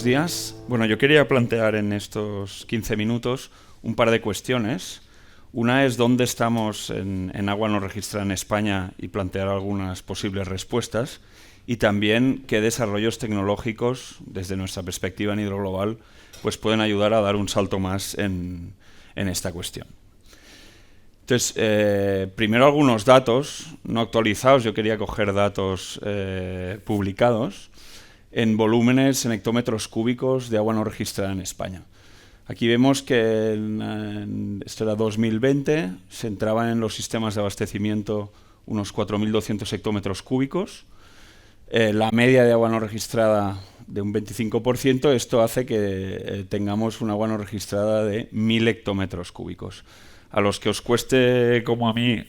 días. Bueno, yo quería plantear en estos 15 minutos un par de cuestiones. Una es dónde estamos en agua no registrada en España y plantear algunas posibles respuestas. Y también qué desarrollos tecnológicos, desde nuestra perspectiva en Hidroglobal, pues pueden ayudar a dar un salto más en esta cuestión. Entonces, primero algunos datos no actualizados. Yo quería coger datos publicados en volúmenes en hectómetros cúbicos de agua no registrada en España. Aquí vemos que esto era 2020, se entraban en los sistemas de abastecimiento unos 4.200 hectómetros cúbicos. La media de agua no registrada de un 25%, esto hace que tengamos un agua no registrada de 1.000 hectómetros cúbicos. A los que os cueste, como a mí,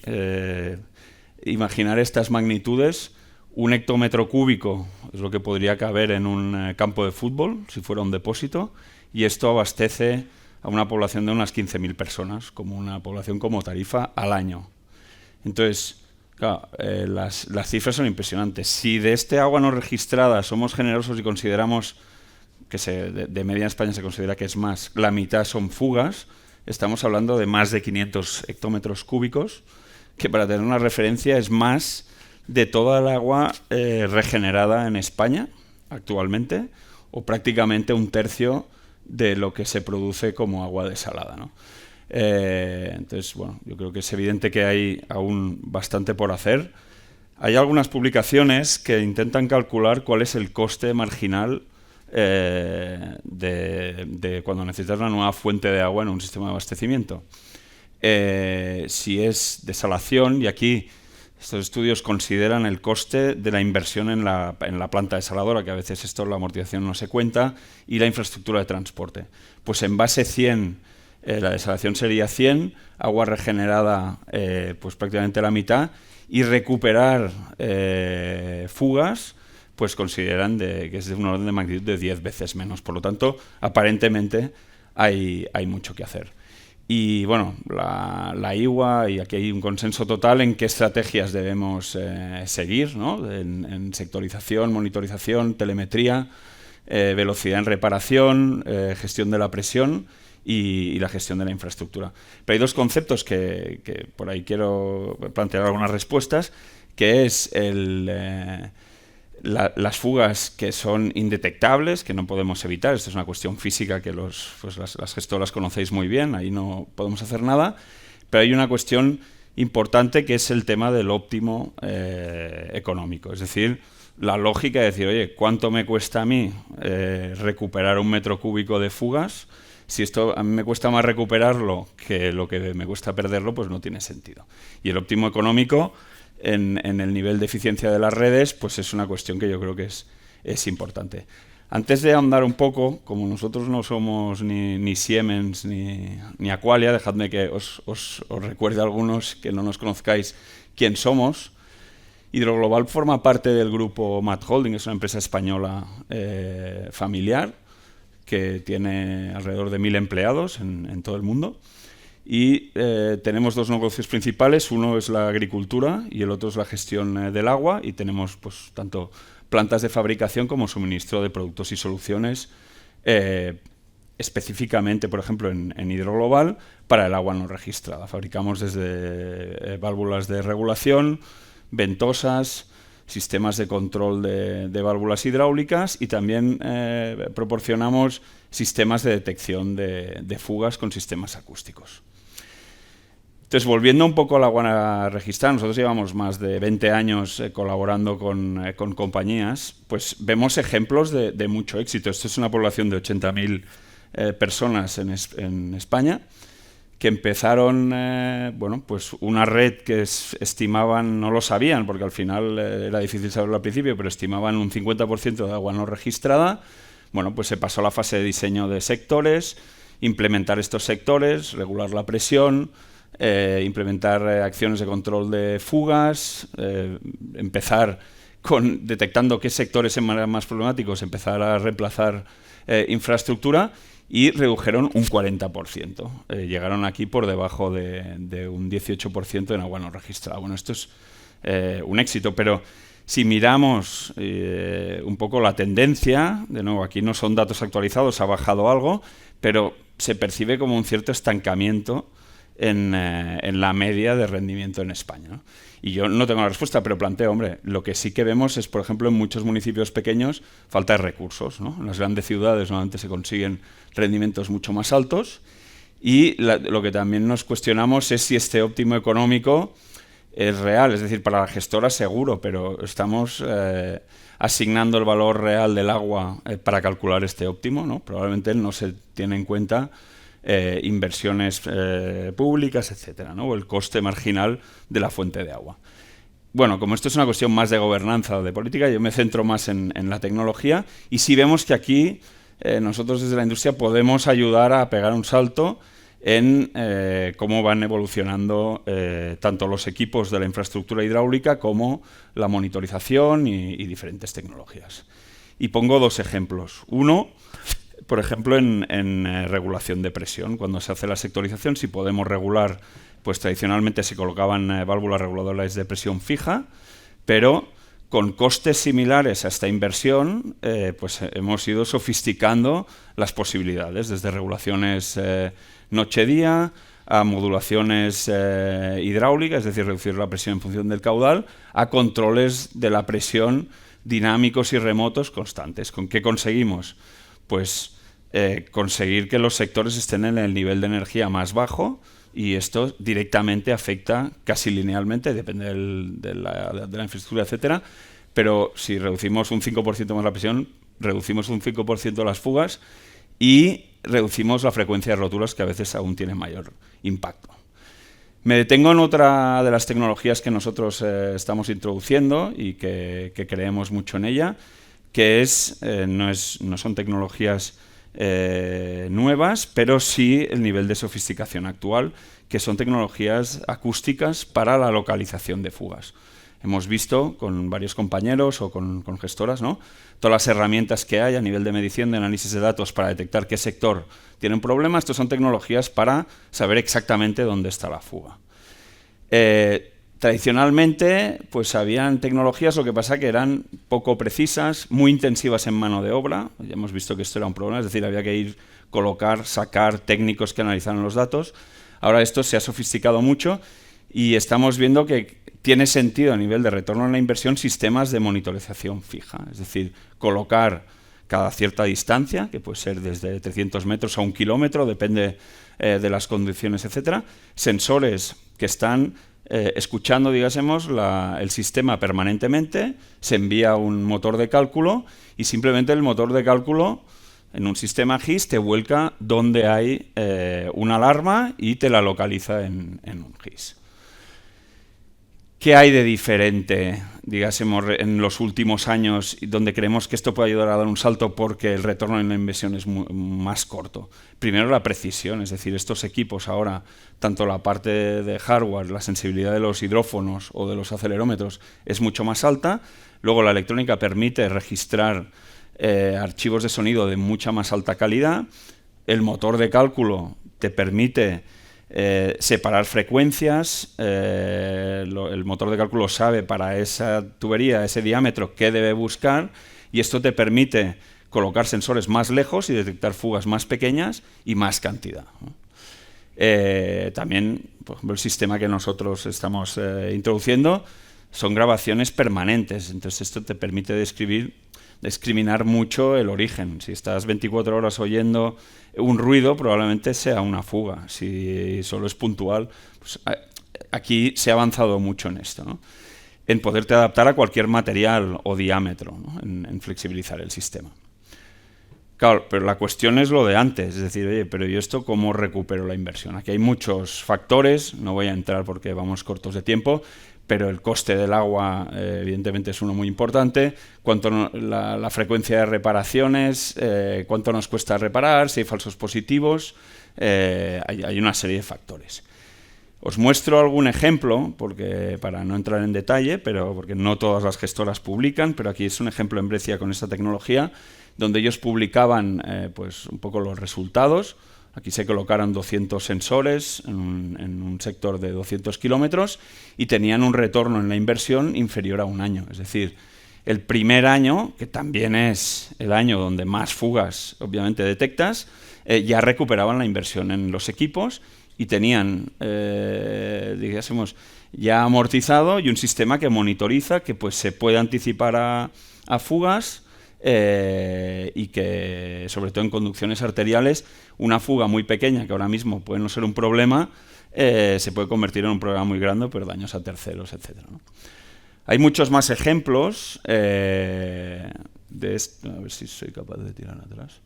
imaginar estas magnitudes, un hectómetro cúbico es lo que podría caber en un campo de fútbol, si fuera un depósito, y esto abastece a una población de unas 15.000 personas, como una población como Tarifa, al año. Entonces, claro, las cifras son impresionantes. Si de este agua no registrada somos generosos y consideramos que de media en España se considera que es más, la mitad son fugas, estamos hablando de más de 500 hectómetros cúbicos, que para tener una referencia es más de toda el agua regenerada en España actualmente, o prácticamente un tercio de lo que se produce como agua desalada, ¿no? Entonces, bueno, yo creo que es evidente que hay aún bastante por hacer. Hay algunas publicaciones que intentan calcular cuál es el coste marginal de cuando necesitas una nueva fuente de agua en un sistema de abastecimiento. Si es desalación, y aquí estos estudios consideran el coste de la inversión en la planta desaladora, que a veces esto, la amortización no se cuenta, y la infraestructura de transporte. Pues en base 100, la desalación sería 100, agua regenerada pues prácticamente la mitad, y recuperar fugas, pues consideran que es de un orden de magnitud de 10 veces menos. Por lo tanto, aparentemente hay mucho que hacer. Y bueno, la IWA, y aquí hay un consenso total en qué estrategias debemos seguir, ¿no? En sectorización, monitorización, telemetría, velocidad en reparación, gestión de la presión y la gestión de la infraestructura. Pero hay dos conceptos que por ahí quiero plantear algunas respuestas, que es las fugas que son indetectables, que no podemos evitar. Esto es una cuestión física que las gestoras conocéis muy bien, ahí no podemos hacer nada, pero hay una cuestión importante que es el tema del óptimo económico, es decir, la lógica de decir, oye, ¿cuánto me cuesta a mí recuperar un metro cúbico de fugas? Si esto a mí me cuesta más recuperarlo que lo que me cuesta perderlo, pues no tiene sentido. Y el óptimo económico en el nivel de eficiencia de las redes, pues es una cuestión que yo creo que es importante. Antes de ahondar un poco, como nosotros no somos ni Siemens ni Aqualia, dejadme que os recuerde a algunos que no nos conozcáis quién somos. Hidroglobal forma parte del grupo MAT Holding, es una empresa española familiar que tiene alrededor de 1.000 empleados en todo el mundo. Y tenemos dos negocios principales, uno es la agricultura y el otro es la gestión del agua, y tenemos pues tanto plantas de fabricación como suministro de productos y soluciones, específicamente, por ejemplo, en Hidroglobal, para el agua no registrada. Fabricamos desde válvulas de regulación, ventosas, sistemas de control de válvulas hidráulicas, y también proporcionamos sistemas de detección de fugas con sistemas acústicos. Entonces, volviendo un poco al agua registrada, nosotros llevamos más de 20 años colaborando con compañías, pues vemos ejemplos de mucho éxito. Esto es una población de 80.000 personas en España, que empezaron, bueno, pues una red que estimaban, no lo sabían, porque al final era difícil saberlo al principio, pero estimaban un 50% de agua no registrada. Bueno, pues se pasó a la fase de diseño de sectores, implementar estos sectores, regular la presión, implementar acciones de control de fugas, empezar detectando qué sectores eran más problemáticos, empezar a reemplazar infraestructura, y redujeron un 40%. Llegaron aquí por debajo de un 18% en agua no registrada. Bueno, esto es un éxito, pero Si miramos un poco la tendencia, de nuevo, aquí no son datos actualizados, ha bajado algo, pero se percibe como un cierto estancamiento en la media de rendimiento en España, ¿no? Y yo no tengo la respuesta, pero planteo, hombre, lo que sí que vemos es, por ejemplo, en muchos municipios pequeños, falta de recursos, ¿no? En las grandes ciudades normalmente se consiguen rendimientos mucho más altos y lo que también nos cuestionamos es si este óptimo económico es real, es decir, para la gestora seguro, pero estamos asignando el valor real del agua para calcular este óptimo, ¿no? Probablemente no se tiene en cuenta inversiones públicas, etcétera, ¿no? O el coste marginal de la fuente de agua. Bueno, como esto es una cuestión más de gobernanza o de política, yo me centro más en la tecnología y sí vemos que aquí nosotros desde la industria podemos ayudar a pegar un salto en cómo van evolucionando tanto los equipos de la infraestructura hidráulica como la monitorización y diferentes tecnologías. Y pongo dos ejemplos. Uno, por ejemplo, en regulación de presión. Cuando se hace la sectorización, si podemos regular, pues tradicionalmente se colocaban válvulas reguladoras de presión fija, pero con costes similares a esta inversión, pues hemos ido sofisticando las posibilidades, desde regulaciones noche-día a modulaciones hidráulicas, es decir, reducir la presión en función del caudal, a controles de la presión dinámicos y remotos constantes. ¿Con qué conseguimos? Pues conseguir que los sectores estén en el nivel de energía más bajo, y esto directamente afecta casi linealmente, depende de la infraestructura, etcétera, pero si reducimos un 5% más la presión, reducimos un 5% las fugas y reducimos la frecuencia de roturas, que a veces aún tiene mayor impacto. Me detengo en otra de las tecnologías que nosotros estamos introduciendo y que creemos mucho en ella, que no son tecnologías nuevas, pero sí el nivel de sofisticación actual, que son tecnologías acústicas para la localización de fugas. Hemos visto con varios compañeros o con gestoras, ¿no?, todas las herramientas que hay a nivel de medición, de análisis de datos para detectar qué sector tiene un problema. Estas son tecnologías para saber exactamente dónde está la fuga. Tradicionalmente, pues habían tecnologías, lo que pasa que eran poco precisas, muy intensivas en mano de obra. Ya hemos visto que esto era un problema, es decir, había que ir, colocar, sacar técnicos que analizaran los datos. Ahora esto se ha sofisticado mucho y estamos viendo que tiene sentido a nivel de retorno a la inversión sistemas de monitorización fija, es decir, colocar cada cierta distancia, que puede ser desde 300 metros a 1 kilómetro, depende de las condiciones, etcétera, sensores que están escuchando, digásemos, el sistema permanentemente, se envía un motor de cálculo y simplemente el motor de cálculo en un sistema GIS te vuelca donde hay una alarma y te la localiza en un GIS. ¿Qué hay de diferente, digásemos, en los últimos años, donde creemos que esto puede ayudar a dar un salto porque el retorno en la inversión es más corto? Primero, la precisión, es decir, estos equipos ahora, tanto la parte de hardware, la sensibilidad de los hidrófonos o de los acelerómetros es mucho más alta. Luego, la electrónica permite registrar archivos de sonido de mucha más alta calidad. El motor de cálculo te permite separar frecuencias, el motor de cálculo sabe para esa tubería, ese diámetro, qué debe buscar, y esto te permite colocar sensores más lejos y detectar fugas más pequeñas y más cantidad, ¿no? También, por ejemplo, el sistema que nosotros estamos introduciendo son grabaciones permanentes, entonces esto te permite discriminar mucho el origen. Si estás 24 horas oyendo un ruido, probablemente sea una fuga. Si solo es puntual, pues aquí se ha avanzado mucho en esto, ¿no?, en poderte adaptar a cualquier material o diámetro, ¿no?, en flexibilizar el sistema. Claro, pero la cuestión es lo de antes, es decir, oye, pero ¿yo esto cómo recupero la inversión? Aquí hay muchos factores, no voy a entrar porque vamos cortos de tiempo, pero el coste del agua evidentemente es uno muy importante, la frecuencia de reparaciones, cuánto nos cuesta reparar, si hay falsos positivos, hay una serie de factores. Os muestro algún ejemplo, para no entrar en detalle, pero porque no todas las gestoras publican, pero aquí es un ejemplo en Brescia con esta tecnología, donde ellos publicaban pues un poco los resultados. Aquí se colocaron 200 sensores en un sector de 200 kilómetros y tenían un retorno en la inversión inferior a un año. Es decir, el primer año, que también es el año donde más fugas obviamente detectas, ya recuperaban la inversión en los equipos y tenían, digásemos, ya amortizado y un sistema que monitoriza, que pues se puede anticipar a fugas y que, sobre todo en conducciones arteriales, una fuga muy pequeña, que ahora mismo puede no ser un problema, se puede convertir en un problema muy grande, pero daños a terceros, etc., ¿no? Hay muchos más ejemplos de esto. A ver si soy capaz de tirar atrás.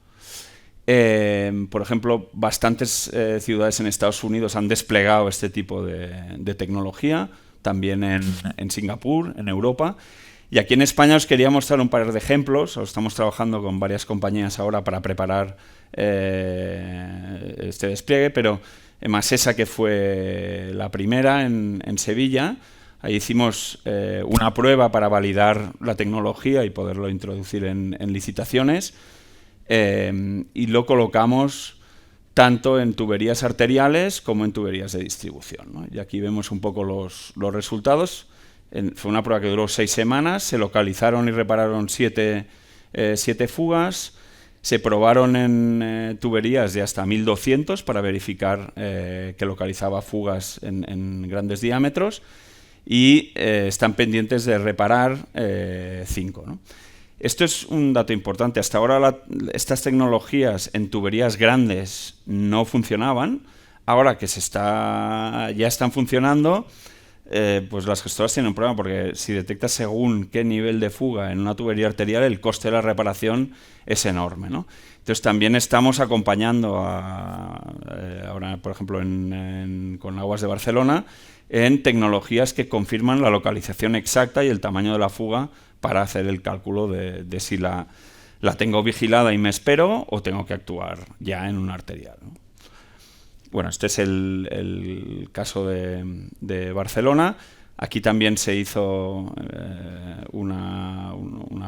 Por ejemplo, bastantes ciudades en Estados Unidos han desplegado este tipo de tecnología, también en Singapur, en Europa. Y aquí en España os quería mostrar un par de ejemplos. Estamos trabajando con varias compañías ahora para preparar este despliegue, pero Masesa, que fue la primera en Sevilla, ahí hicimos una prueba para validar la tecnología y poderlo introducir en licitaciones. Y lo colocamos tanto en tuberías arteriales como en tuberías de distribución, ¿no? Y aquí vemos un poco los resultados. Fue una prueba que duró 6 semanas, se localizaron y repararon 7 fugas, se probaron en tuberías de hasta 1200 para verificar que localizaba fugas en grandes diámetros y están pendientes de reparar 5, ¿no? Esto es un dato importante. Hasta ahora estas tecnologías en tuberías grandes no funcionaban. Ahora que ya están funcionando, pues las gestoras tienen un problema, porque si detectas según qué nivel de fuga en una tubería arterial, el coste de la reparación es enorme, ¿no? Entonces también estamos acompañando ahora, por ejemplo, con Aguas de Barcelona, en tecnologías que confirman la localización exacta y el tamaño de la fuga para hacer el cálculo de si la tengo vigilada y me espero o tengo que actuar ya en una arterial, ¿no? Bueno, este es el caso de Barcelona. Aquí también se hizo una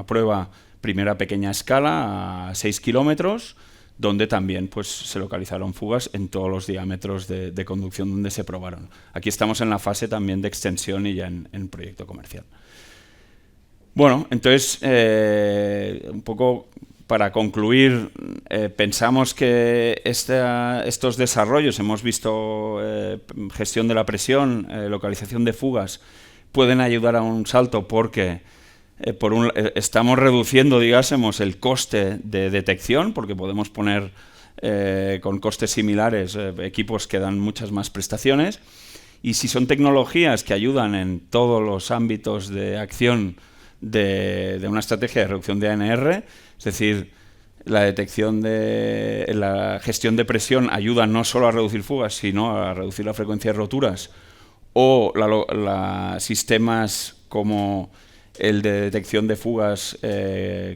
prueba, primera pequeña escala, a 6 kilómetros, donde también pues, se localizaron fugas en todos los diámetros de conducción donde se probaron. Aquí estamos en la fase también de extensión y ya en proyecto comercial. Bueno, entonces, un poco para concluir, pensamos que estos desarrollos, hemos visto gestión de la presión, localización de fugas, pueden ayudar a un salto porque estamos reduciendo, digásemos, el coste de detección, porque podemos poner con costes similares equipos que dan muchas más prestaciones, y si son tecnologías que ayudan en todos los ámbitos de acción de una estrategia de reducción de ANR, es decir, la gestión de presión ayuda no solo a reducir fugas, sino a reducir la frecuencia de roturas, o sistemas como el de detección de fugas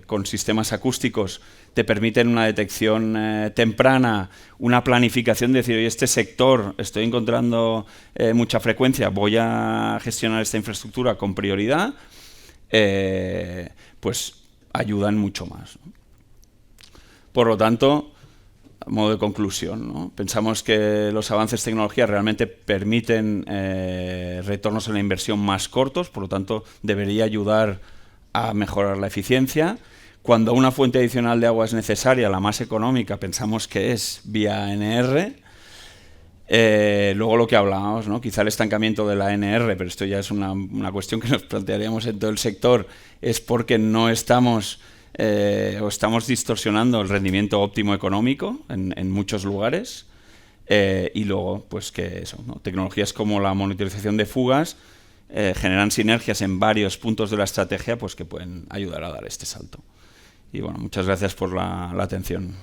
con sistemas acústicos te permiten una detección temprana, una planificación de decir, oye, este sector estoy encontrando mucha frecuencia, voy a gestionar esta infraestructura con prioridad, pues ayudan mucho más, ¿no? Por lo tanto, a modo de conclusión, ¿no? Pensamos que los avances de tecnología realmente permiten retornos en la inversión más cortos, por lo tanto debería ayudar a mejorar la eficiencia. Cuando una fuente adicional de agua es necesaria, la más económica, pensamos que es vía ANR. Luego lo que hablábamos, ¿no? Quizá el estancamiento de la ANR, pero esto ya es una cuestión que nos plantearíamos en todo el sector, es porque no estamos o estamos distorsionando el rendimiento óptimo económico en muchos lugares. Y luego, pues que eso, ¿no? Tecnologías como la monitorización de fugas generan sinergias en varios puntos de la estrategia, pues que pueden ayudar a dar este salto. Y bueno, muchas gracias por la atención.